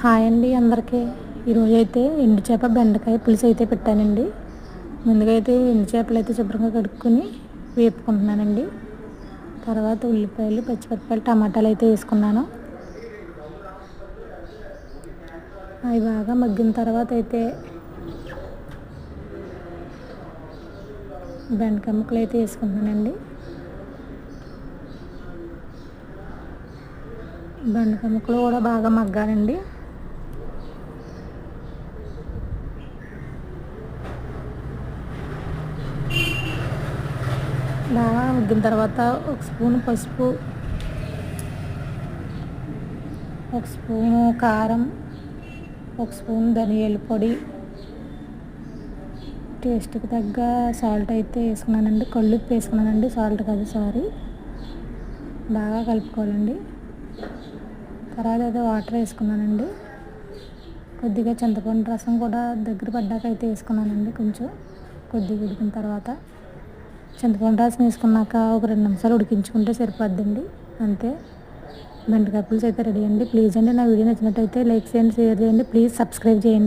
Hi అండి అందరికీ. ఈరోజైతే ఎండు చేప బెండకాయ పులుసు అయితే పెట్టానండి. ముందుగా అయితే ఎండు చేపలు అయితే శుభ్రంగా కడుక్కొని వేపుకుంటున్నానండి. తర్వాత ఉల్లిపాయలు, పచ్చిమిరపకాయలు, టమాటాలు అయితే వేసుకున్నాను. అవి బాగా మగ్గిన తర్వాత అయితే బెండకాయ ముక్కలు అయితే వేసుకుంటున్నానండి. బెండకాయ ముక్కలు కూడా బాగా మగ్గాలండి. బాగా మగ్గిన తర్వాత ఒక స్పూన్ పసుపు, ఒక స్పూను కారం, ఒక స్పూన్ ధనియాల పొడి, టేస్ట్కి తగ్గ సాల్ట్ అయితే వేసుకున్నానండి. కళ్ళుప్పు వేసుకున్నానండి, సాల్ట్ కాదు సారీ. బాగా కలుపుకోవాలండి. తర్వాత అయితే వాటర్ వేసుకున్నానండి. కొద్దిగా చింతపండు రసం కూడా దగ్గర పడ్డాక అయితే వేసుకున్నానండి. కొద్దిగా ఉడికిన తర్వాత చింతపండు రసం వేసుకున్నాక ఒక 2 నిమిషాలు ఉడికించుకుంటే సరిపోద్దండి. అంతే, బెండకాయ పులుసు అయితే రెడీ అండి. ప్లీజ్ అండి నా వీడియో నచ్చినట్టయితే లైక్ చేయండి, షేర్ చేయండి, ప్లీజ్ సబ్స్క్రైబ్ చేయండి.